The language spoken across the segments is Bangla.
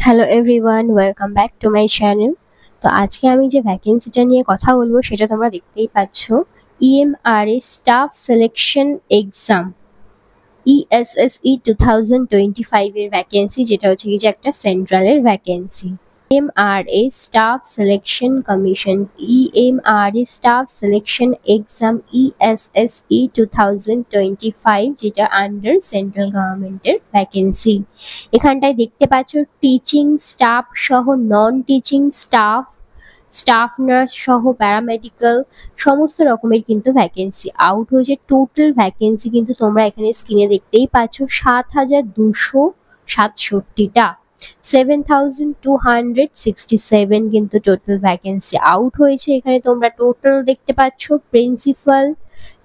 Hello everyone, welcome back to my channel. তো আজকে আমি যে ভ্যাকেন্সিটা নিয়ে কথা বলবো সেটা তোমরা দেখতেই পাচ্ছ। EMRS staff selection exam ESSE 2025 এর ভ্যাকেন্সি, যেটা হচ্ছে কি যে একটা সেন্ট্রালের vacancy. EMRS staff selection commission, EMRS staff selection exam ESSE 2025, যেটা আন্ডার সেন্ট্রাল গভর্নমেন্টের ভ্যাকেন্সি। এখানটায় দেখতে পাচ্ছ টিচিং স্টাফ সহ non teaching staff, staff nurse সহ প্যারামেডিক্যাল সমস্ত রকমের কিন্তু ভ্যাকেন্সি আউট হয়েছে। টোটাল ভ্যাকেন্সি কিন্তু তোমরা এখানে স্ক্রিনে দেখতেই পাচ্ছ 7,267টা, 7,267 কিন্তু টোটাল ভ্যাকেন্সি আউট হয়েছে। এখানে তোমরা টোটাল দেখতে পাচ্ছ প্রিন্সিপাল,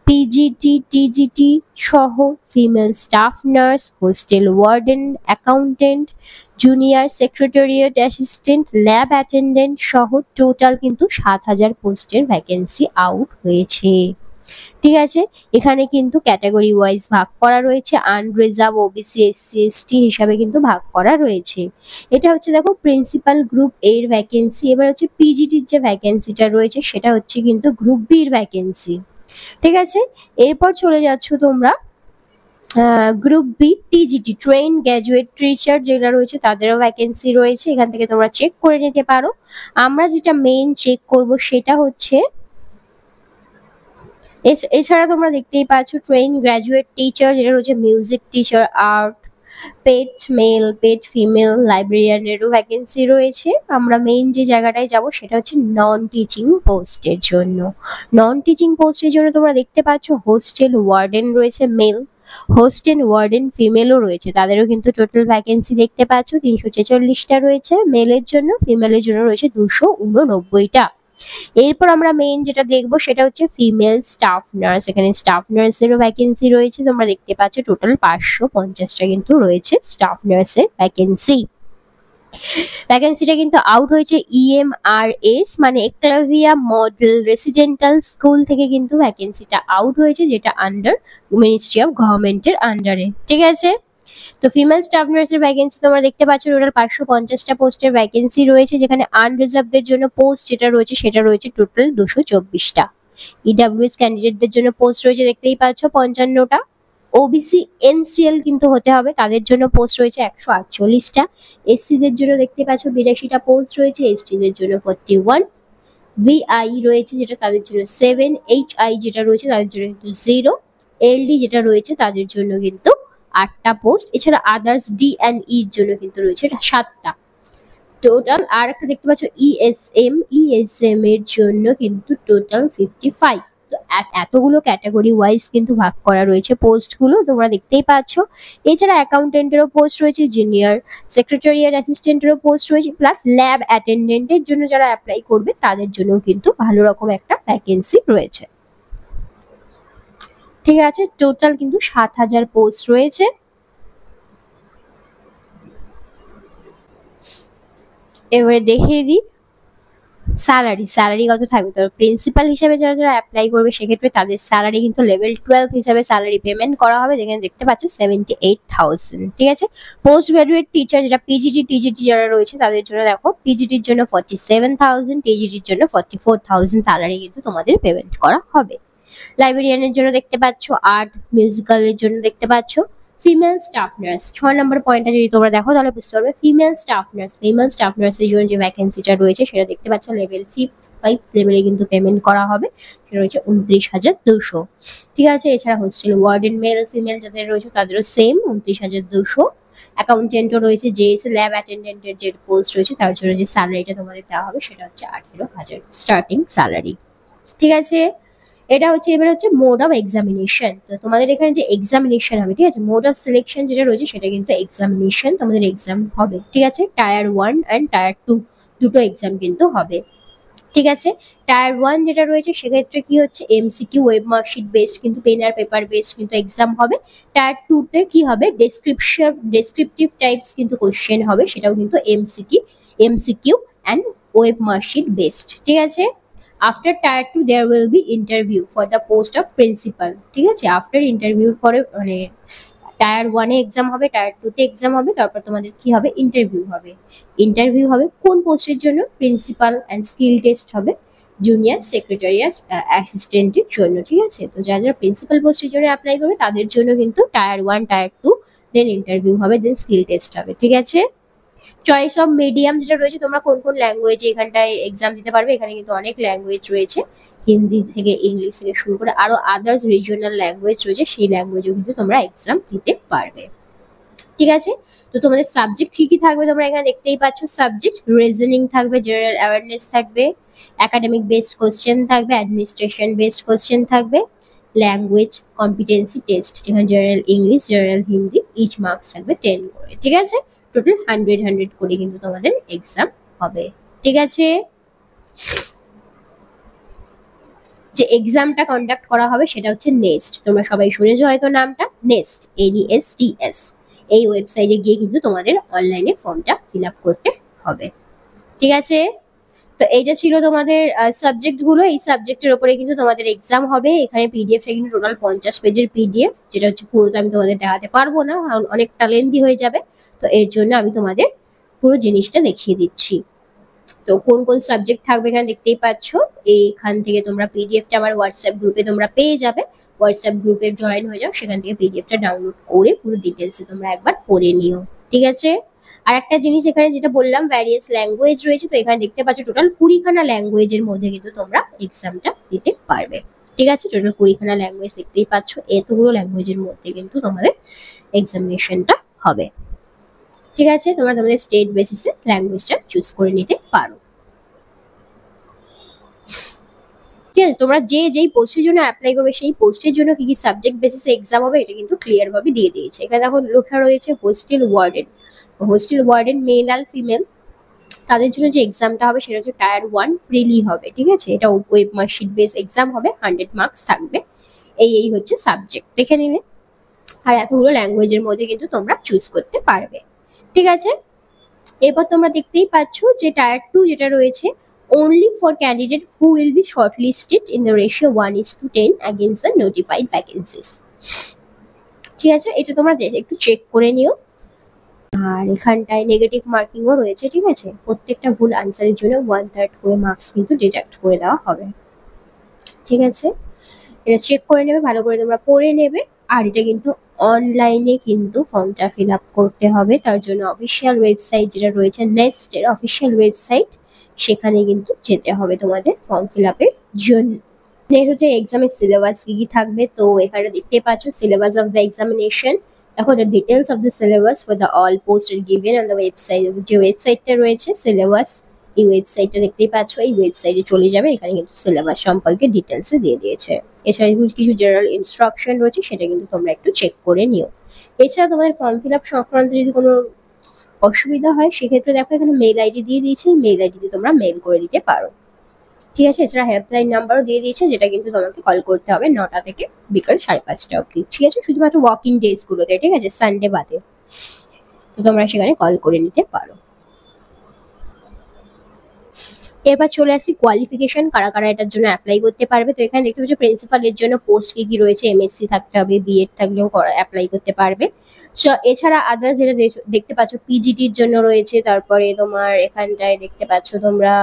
পিজিটি, টিজিটি সহ female staff nurse, hostel warden, accountant, junior secretariat assistant, lab attendant সহ টোটাল কিন্তু 7,000 পোস্টের ভ্যাকেন্সি আউট হয়েছে। ঠিক আছে, এখানে কিন্তু ক্যাটাগরি ওয়াইজ ভাগ করা রয়েছে, আনরিজার্ভ, ওবিসি, এসসি, এসটি হিসাবে কিন্তু ভাগ করা রয়েছে। এটা হচ্ছে দেখো প্রিন্সিপাল গ্রুপ এর ভ্যাকেন্সি। এবার হচ্ছে পিজিটির যে ভ্যাকেন্সিটা রয়েছে সেটা হচ্ছে কিন্তু গ্রুপ বির ভ্যাকেন্সি। ঠিক আছে, এরপর চলে যাচ্ছ তোমরা group B TGT, train graduate teacher যেটা রয়েছে তাদেরও ভ্যাকেন্সি রয়েছে। এখান থেকে তোমরা চেক করে নিতে পারো। আমরা যেটা মেইন চেক করব সেটা হচ্ছে, এছাড়া তোমরা দেখতেই পাচ্ছ ট্রেন গ্র্যাজুয়েট টিচার যেটা রয়েছে মিউজিক টিচার, আর্ট, পেট মেল, পেট ফিমেল, লাইব্রেরিয়ানেরও ভ্যাকেন্সি রয়েছে। আমরা মেইন যে জায়গাটায় যাব সেটা হচ্ছে নন টিচিং পোস্টের জন্য। নন টিচিং পোস্টের জন্য তোমরা দেখতে পাচ্ছ হোস্টেল ওয়ার্ডেন রয়েছে মেল, হোস্টেল ওয়ার্ডেন ফিমেলও রয়েছে, তাদেরও কিন্তু টোটাল ভ্যাকেন্সি দেখতে পাচ্ছ 346টা রয়েছে মেলের জন্য, ফিমেলের জন্য রয়েছে 289টা। এরপর আমরা মেইন যেটা দেখবো সেটা হচ্ছে ফিমেল স্টাফ নার্স। এখানে স্টাফ নার্সেরও ভ্যাকেন্সি রয়েছে, তোমরা দেখতে পাচ্ছ টোটাল 550টা কিন্তু রয়েছে স্টাফ নার্সের ভ্যাকেন্সি। ভ্যাকেন্সিটা কিন্তু আউট হয়েছে ইএমআরএস মানে একলাভিয়া মডেল রেসিডেন্টাল স্কুল থেকে কিন্তু ভ্যাকেন্সিটা আউট হয়েছে, যেটা আন্ডার মিনিস্ট্রি অফ গভর্নমেন্টের আন্ডারে। ঠিক আছে, তো ফিমেল স্টাফ নার্সের ভ্যাকেন্সি তোমরা দেখতে পাচ্ছ টোটাল 550টা পোস্টের ভ্যাকেন্সি রয়েছে, যেখানে আনরিজার্ভদের জন্য পোস্ট যেটা রয়েছে সেটা রয়েছে টোটাল 224টা। ইডাব্লিউএস ক্যান্ডিডেটদের জন্য পোস্ট রয়েছে দেখতেই পাচ্ছ 55টা। ওবিসি এনসিএল কিন্তু হতে হবে, তাদের জন্য পোস্ট রয়েছে 148টা। এসসিদের জন্য দেখতে পাচ্ছ 82টা পোস্ট রয়েছে, এসটিদের জন্য 41, ভিআই রয়েছে যেটা তাদের জন্য 7, এইচআই যেটা রয়েছে তাদের জন্য কিন্তু 0, এলডি যেটা রয়েছে তাদের জন্য কিন্তু 8টা পোস্ট। এছাড়া আদার্স ডি অ্যান্ড ইর জন্য কিন্তু রয়েছে 7টা টোটাল। আর একটা দেখতে পাচ্ছ ইএসএম এর জন্য কিন্তু টোটাল 55। তো এতগুলো ক্যাটাগরি ওয়াইজ কিন্তু ভাগ করা রয়েছে পোস্টগুলো, তোমরা দেখতেই পাচ্ছ। এছাড়া অ্যাকাউন্টেন্টেরও পোস্ট রয়েছে, জুনিয়র সেক্রেটারিয়েট অ্যাসিস্ট্যান্টেরও পোস্ট রয়েছে, প্লাস ল্যাব অ্যাটেন্ডেন্টের জন্য যারা অ্যাপ্লাই করবে তাদের জন্য কিন্তু ভালো রকম একটা ভ্যাকেন্সি রয়েছে। ঠিক আছে, টোটাল কিন্তু 7,000 পোস্ট রয়েছে। এবারে দেখিয়ে দিই স্যালারি কত থাকবে। তো প্রিন্সিপাল হিসেবে যারা যারা অ্যাপ্লাই করবে সেক্ষেত্রে তাদের স্যালারি কিন্তু লেভেল 12 হিসাবে স্যালারি পেমেন্ট করা হবে, যেখানে দেখতে পাচ্ছ 78,000। ঠিক আছে, পোস্ট গ্রাজুয়েট টিচার যেটা পিজিটি টিজিটি যারা রয়েছে তাদের জন্য দেখো পিজিটির জন্য 47,000, টিজিটির জন্য 44,000 স্যালারি কিন্তু তোমাদের পেমেন্ট করা হবে। লাইব্রেরিয়ানের জন্য দেখতে পাচ্ছ, আর্ট মিউজিক্যালের জন্য দেখতে পাচ্ছ। ফিমেল স্টাফ নার্স 6 নম্বর পয়েন্টটা যদি তোমরা দেখো তাহলে বুঝতে পারবে ফিমেল স্টাফ নার্সের জন্য যে ভ্যাকেন্সিটা রয়েছে সেটা দেখতে পাচ্ছ লেভেল 5 লেভেলে কিন্তু পেমেন্ট করা হবে, সেটা রয়েছে 29,200। ঠিক আছে, এছাড়া হোস্টেল ওয়ার্ডেন মেল ফিমেল যাদের রয়েছে তাদেরও সেম 29,200। অ্যাকাউন্টেন্টও রয়েছে, জেএস ল্যাব অ্যাটেন্ডেন্টের যে পোস্ট রয়েছে তার জন্য যে স্যালারিটা তোমাদের দেওয়া হবে সেটা হচ্ছে 18,000 স্টার্টিং স্যালারি। ঠিক আছে, এটা হচ্ছে এবার হচ্ছে মোড অফ এক্সামিনেশন। তো তোমাদের এখানে যে এক্সামিনেশন হবে, ঠিক আছে, মোড অফ সিলেকশন যেটা রয়েছে সেটা কিন্তু এক্সামিনেশন, তোমাদের এক্সাম হবে। ঠিক আছে, টায়ার 1 অ্যান্ড টায়ার 2 দুটো এক্সাম কিন্তু হবে। ঠিক আছে, টায়ার 1 যেটা রয়েছে সেক্ষেত্রে কি হচ্ছে এমসিকিউ ওয়েব মার্কশিট বেসড কিন্তু পেন আর পেপার বেসড কিন্তু এক্সাম হবে। টায়ার 2 তে কি হবে ডেসক্রিপটিভ টাইপস কিন্তু কোশ্চেন হবে, সেটাও কিন্তু MCQ and web marksheet based. ঠিক আছে, after tier 2 there will be interview for the post of principal. ঠিক আছে, আফটার ইন্টারভিউর পরে মানে টায়ার 1-এ এক্সাম হবে, টায়ার 2-তে এক্সাম হবে, তারপর তোমাদের কি হবে, ইন্টারভিউ হবে। ইন্টারভিউ হবে কোন পোস্টের জন্য, প্রিন্সিপাল অ্যান্ড স্কিল টেস্ট হবে জুনিয়র সেক্রেটারিয়েট অ্যাসিস্ট্যান্টের জন্য, ঠিক আছে। তো যারা যারা প্রিন্সিপাল পোস্টের জন্য অ্যাপ্লাই করবে তাদের জন্য কিন্তু টায়ার 1, টায়ার 2, দেন ইন্টারভিউ হবে, দেন স্কিল টেস্ট হবে, ঠিক আছে। চয়েস অফ মিডিয়াম যেটা রয়েছে, তোমরা কোন কোন ল্যাঙ্গুয়েজে এখানটায় এক্সাম দিতে পারবে, এখানে কিন্তু অনেক ল্যাঙ্গুয়েজ রয়েছে, হিন্দি থেকে ইংলিশ থেকে শুরু করে আরো আদার্স রিজিওনাল ল্যাঙ্গুয়েজ রয়েছে, সেই ল্যাঙ্গুয়েজেও কিন্তু তোমরা এক্সাম দিতে পারবে, ঠিক আছে। তো তোমাদের সাবজেক্ট কি কি থাকবে তোমরা এখানে দেখতেই পাচ্ছ। সাবজেক্ট রিজনিং থাকবে, জেনারেল অ্যাওয়ারনেস থাকবে, একাডেমিক বেসড কোশ্চেন থাকবে, অ্যাডমিনিস্ট্রেশন বেসড কোশ্চেন থাকবে, ল্যাঙ্গুয়েজ কম্পিটেন্সি টেস্ট যেখানে general English, general Hindi, each marks থাকবে 10 করে, ঠিক আছে। টোটাল 100 করে কিন্তু তোমাদের এক্সাম হবে, ঠিক আছে। যে এক্সামটা কন্ডাক্ট করা হবে সেটা হচ্ছে নেস্ট, তোমরা সবাই শুনেছো হয়তো নামটা, নেস্ট, NESTS। এই ওয়েবসাইটে গিয়ে কিন্তু তোমাদের অনলাইনে ফর্মটা ফিল আপ করতে হবে, ঠিক আছে। তো এইটা ছিল তোমাদের সাবজেক্ট গুলো, এই সাবজেক্টের উপরে কিন্তু তোমাদের এক্সাম হবে। এখানে পিডিএফটা কিন্তু টোটাল 50 পেজের পিডিএফ, যেটা হচ্ছে পুরোটা আমি তোমাদের দেখাতে পারবো না, কারণ অনেকটা লেন্দি হয়ে যাবে। তো এর জন্য আমি তোমাদের পুরো জিনিসটা দেখিয়ে দিচ্ছি। তো কোন কোন সাবজেক্ট থাকবে এখানে দেখতেই পাচ্ছ, এইখান থেকে তোমরা পিডিএফটা আমার হোয়াটসঅ্যাপ গ্রুপে তোমরা পেয়ে যাবে, হোয়াটসঅ্যাপ গ্রুপে জয়েন হয়ে যাও, সেখান থেকে পিডিএফটা ডাউনলোড করে পুরো ডিটেলসে তোমরা একবার পড়ে নিও, ঠিক আছে। আর একটা জিনিস এখানে যেটা বললাম, ভ্যারিয়াস ল্যাঙ্গুয়েজ রয়েছে, তো এখানে দেখতে পাচ্ছ টোটাল 20খানা ল্যাঙ্গুয়েজের মধ্যে কিন্তু তোমরা এক্সামটা দিতে পারবে, ঠিক আছে। টোটাল 20খানা ল্যাঙ্গুয়েজ দেখতেই পাচ্ছ, এতগুলো ল্যাঙ্গুয়েজের মধ্যে কিন্তু তোমাদের এক্সামিনেশনটা হবে, ঠিক আছে। তোমরা তোমাদের স্টেট বেসিসে ল্যাঙ্গুয়েজটা চুজ করে নিতে পারো, ঠিক আছে। তোমরা যেই পোস্টের জন্য অ্যাপ্লাই করবে সেই পোস্টের জন্য কি কি সাবজেক্ট বেসিসে এক্সাম হবে এটা কিন্তু ক্লিয়ার ভাবে দিয়ে দিয়েছে। এখানে দেখো লেখা রয়েছে hostel warden, hostel warden male আর ফিমেল, তাদের জন্য যে এক্সামটা হবে সেটা হচ্ছে টায়ার 1 প্রিলি হবে, ঠিক আছে। এটা ওয়েব মার্কশিট বেস এক্সাম হবে, 100 মার্কস থাকবে। এই হচ্ছে সাবজেক্ট, দেখে নিলে। আর এতগুলো ল্যাঙ্গুয়েজের মধ্যে কিন্তু তোমরা চুজ করতে পারবে, ঠিক আছে। এরপর তোমরা দেখতেই পাচ্ছ যে টায়ার 2 যেটা রয়েছে, only for candidate who will be shortlisted in the ratio 1:10 against the notified vacancies, ঠিক আছে। এটা তোমরা একটু চেক করে নিও। আর এখানটায় নেগেটিভ মার্কিংও রয়েছে, ঠিক আছে। প্রত্যেকটা ভুল আনসারের জন্য 1/3 করে মার্কস কিন্তু ডিডাক্ট করে দেওয়া হবে, ঠিক আছে। এটা চেক করে নেবে, ভালো করে তোমরা পড়ে নেবে। আর এটা কিন্তু অনলাইনে কিন্তু ফর্মটা ফিল আপ করতে হবে, তার জন্য অফিসিয়াল ওয়েবসাইট যেটা রয়েছে নেস্টের অফিসিয়াল ওয়েবসাইট, সেখানে কিন্তু যেতে হবে তোমাদের ফর্ম ফিল আপের জন্য। নেক্সট হচ্ছে এক্সামের সিলেবাস কি কি থাকবে, তো এখানে দেখতে পাচ্ছ সিলেবাস অফ দ্য এক্সামিনেশন। দেখো the details of the syllabus for the all post are given on the website, যে ওয়েবসাইটটা রয়েছে সিলেবাস, এই ওয়েবসাইটটা দেখতেই পাচ্ছ, এই ওয়েবসাইটে চলে যাবে, এখানে কিন্তু সিলেবাস সম্পর্কে ডিটেলসে দিয়ে দিয়েছে। এছাড়া কিছু জেনারেল ইনস্ট্রাকশন রয়েছে, সেটা কিন্তু তোমরা একটু চেক করে নিও। এছাড়া তোমাদের ফর্ম ফিল আপ সংক্রান্ত যদি কোনো অসুবিধা হয় সেক্ষেত্রে দেখো এখানে মেল আইডি দিয়ে দিয়েছে, মেল আইডিতে তোমরা মেল করে দিতে পারো, ঠিক আছে। এছাড়া হেল্পলাইন নাম্বারও দিয়ে দিয়েছে, যেটা কিন্তু তোমাকে কল করতে হবে 9টা থেকে বিকাল 5:30 অবধি, ঠিক আছে। শুধুমাত্র ওয়ার্কিং ডেজ গুলোতে, ঠিক আছে, সানডে বাদে। তো তোমরা সেখানে কল করে নিতে পারো। এরপর চলে আসি কোয়ালিফিকেশন, কারা কারা এটার জন্য অ্যাপ্লাই করতে পারবে। তো এখানে দেখতে পাচ্ছ প্রিন্সিপালের জন্য পোস্ট কি কি রয়েছে, MSc থাকতে হবে, বিএড থাকলেও অ্যাপ্লাই করতে পারবে। এছাড়া আদার্স যেটা দেখতে পাচ্ছ পিজিটির জন্য রয়েছে, তারপরে তোমার এখানটায় দেখতে পাচ্ছ তোমরা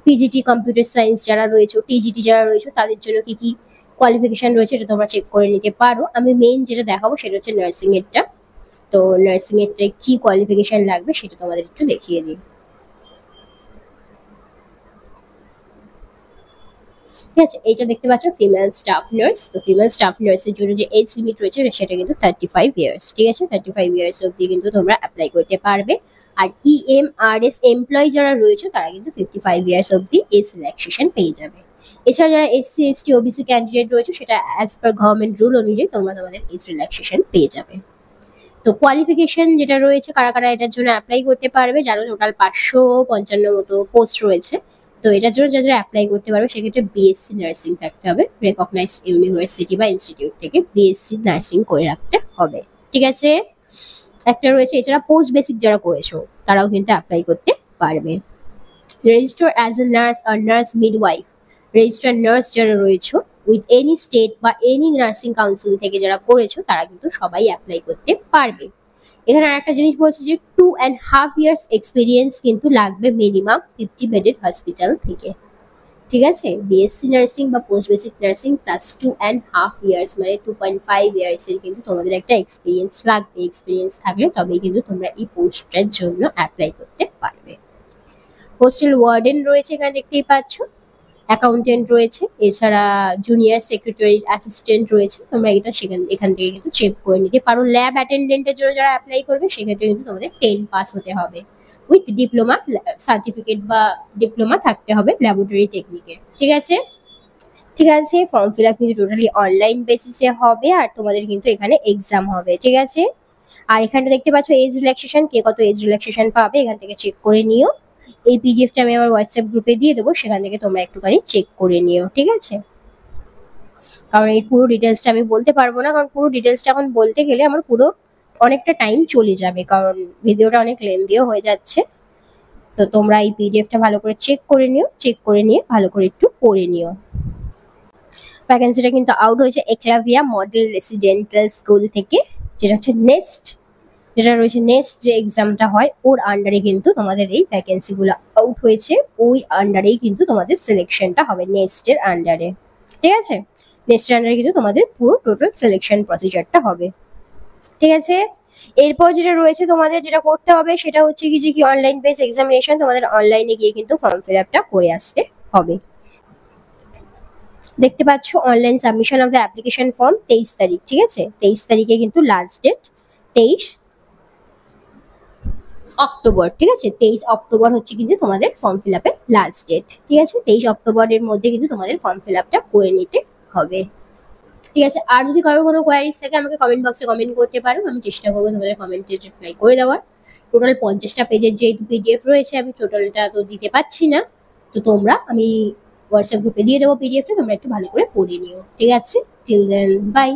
পিজিটি কম্পিউটার সায়েন্স যারা রয়েছে, টিজিটি যারা রয়েছে, তাদের জন্য কি কি কোয়ালিফিকেশন রয়েছে এটা তোমরা চেক করে নিতে পারো। আমি মেইন যেটা দেখাবো সেটা হচ্ছে নার্সিং এরটা, তো নার্সিং এরটা কি কোয়ালিফিকেশন লাগবে সেটা তোমাদের একটু দেখিয়ে দিই, ঠিক আছে। এইটা দেখতে পাচ্ছ ফিমেল স্টাফ নার্স, তো ফিমেল স্টাফ নার্সের জন্য যে এজ লিমিট রয়েছে সেটা কিন্তু 35 ইয়ার্স, ঠিক আছে। 35 ইয়ার্স অবধি কিন্তু তোমরা অ্যাপ্লাই করতে পারবে। আর EMRS এমপ্লয়ি যারা রয়েছে তারা কিন্তু 55 ইয়ার্স অবধি এজ রিল্যাক্সেশন পেয়ে যাবে। এছাড়া যারা SC ST OBC ক্যান্ডিডেট রয়েছে সেটা অ্যাজ পার গভর্নমেন্ট রুল অনুযায়ী তোমরা তোমাদের এজ রিল্যাক্সেশন পেয়ে যাবে। তো কোয়ালিফিকেশন যেটা রয়েছে, কারা কারা এটার জন্য অ্যাপ্লাই করতে পারবে, জানো টোটাল 555 মতো পোস্ট রয়েছে। তো এটার জন্য যারা যারা অ্যাপ্লাই করতে পারবে সেক্ষেত্রে BSc নার্সিং থাকতে হবে, রেকগনাইজড ইউনিভার্সিটি বা ইনস্টিটিউট থেকে BSc নার্সিং করে রাখতে হবে, ঠিক আছে। একটা রয়েছে, এছাড়া পোস্ট বেসিক যারা করেছো তারাও কিন্তু অ্যাপ্লাই করতে পারবে। রেজিস্টার অ্যাজ এ নার্স আর নার্স মিডওয়াইফ, রেজিস্টার নার্স যারা রয়েছে উইথ এনি স্টেট বা এনি নার্সিং কাউন্সিল থেকে যারা করেছো তারা কিন্তু সবাই অ্যাপ্লাই করতে পারবে। এখানে আরেকটা জিনিস বলছে যে 2.5 ইয়ার্স এক্সপিরিয়েন্স কিন্তু লাগবে মিনিমাম 50 বেডেড হসপিটাল থেকে। ঠিক আছে, বিএসসি নার্সিং বা post basic nursing plus 2.5 years মানে 2.5 ইয়ার্স এর কিন্তু তোমাদের একটা এক্সপিরিয়েন্স লাগবে। এক্সপিরিয়েন্স থাকলে তবেই কিন্তু তোমরা এই পোস্টের জন্য অ্যাপ্লাই করতে পারবে। হোস্টেল ওয়ার্ডেন রয়েছে এখানে দেখতেই পাচ্ছ, অ্যাকাউন্টেন্ট রয়েছে, এছাড়া জুনিয়র সেক্রেটারি অ্যাসিস্ট্যান্ট রয়েছে। তোমরা এটা এখান থেকে কিন্তু চেক করে নিতে পারো। ল্যাব অ্যাটেন্ডেন্টের জন্য যারা অ্যাপ্লাই করবে সেক্ষেত্রে কিন্তু তোমাদের 10 পাস হতে হবে, উইথ ডিপ্লোমা সার্টিফিকেট বা ডিপ্লোমা থাকতে হবে ল্যাবরেটরি টেকনিকে। ঠিক আছে, ঠিক আছে, ফর্ম ফিল আপ কিন্তু টোটালি অনলাইন বেসিসে হবে আর তোমাদের কিন্তু এখানে এক্সাম হবে। ঠিক আছে, আর এখানটা দেখতে পাচ্ছ এজ রিল্যাক্সেশন, কে কত এজ রিল্যাক্সেশন পাবে এখান থেকে চেক করে নিও। এই পিডিএফটা আমি আমার হোয়াটসঅ্যাপ গ্রুপে দিয়ে দেবো, সেখান থেকে তোমরা একটুখানি চেক করে নিও। ঠিক আছে, কারণ এই পুরো ডিটেলসটা আমি বলতে পারবো না, কারণ পুরো ডিটেলসটা এখন বলতে গেলে আমার পুরো অনেকটা টাইম চলে যাবে, কারণ ভিডিওটা অনেক লেন্দিও হয়ে যাচ্ছে। তো তোমরা এই পিডিএফটা ভালো করে চেক করে নিও, চেক করে নিয়ে ভালো করে একটু পড়ে নিও। ভ্যাকেন্সিটা কিন্তু আউট হয়েছে একলাভিয়া মডেল রেসিডেন্টাল স্কুল থেকে, যেটা হচ্ছে নেক্সট, যেটা রয়েছে নেক্সট যে এক্সামটা হয় ওর আন্ডারে কিন্তু তোমাদের এই ভ্যাকেন্সিগুলো আউট হয়েছে। ওই আন্ডারেই কিন্তু তোমাদের সিলেকশনটা হবে, নেক্সটের আন্ডারে। ঠিক আছে, নেক্সটের আন্ডারে কিন্তু তোমাদের পুরো টোটাল সিলেকশন প্রসিজারটা হবে। ঠিক আছে, এরপর যেটা রয়েছে তোমাদের যেটা করতে হবে সেটা হচ্ছে কি যে কি অনলাইন বেস এক্সামিনেশন, তোমাদের অনলাইনে গিয়ে কিন্তু ফর্ম ফিল আপটা করে আসতে হবে। দেখতে পাচ্ছ online submission of the application form 23 তারিখ। ঠিক আছে, 23 তারিখে কিন্তু লাস্ট ডেট, 23 অক্টোবর। ঠিক আছে, 23 অক্টোবর হচ্ছে কিন্তু তোমাদের ফর্ম ফিল আপের লাস্ট ডেট। ঠিক আছে, 23 অক্টোবরের মধ্যে কিন্তু তোমাদের ফর্ম ফিল আপটা করে নিতে হবে। ঠিক আছে, আর যদি কারোর কোনো কোয়ারিজ থাকে আমাকে কমেন্ট বক্সে কমেন্ট করতে পারো, আমি চেষ্টা করবো তোমাদের কমেন্টে রিপ্লাই করে দেওয়ার। টোটাল 50টা পেজের যে পিডিএফ রয়েছে আমি টোটালটা তো দিতে পারছি না, তো তোমরা আমি হোয়াটসঅ্যাপ গ্রুপে দিয়ে দেবো পিডিএফটা, তোমরা একটু ভালো করে পড়ে নিও। ঠিক আছে, টিল দেন বাই।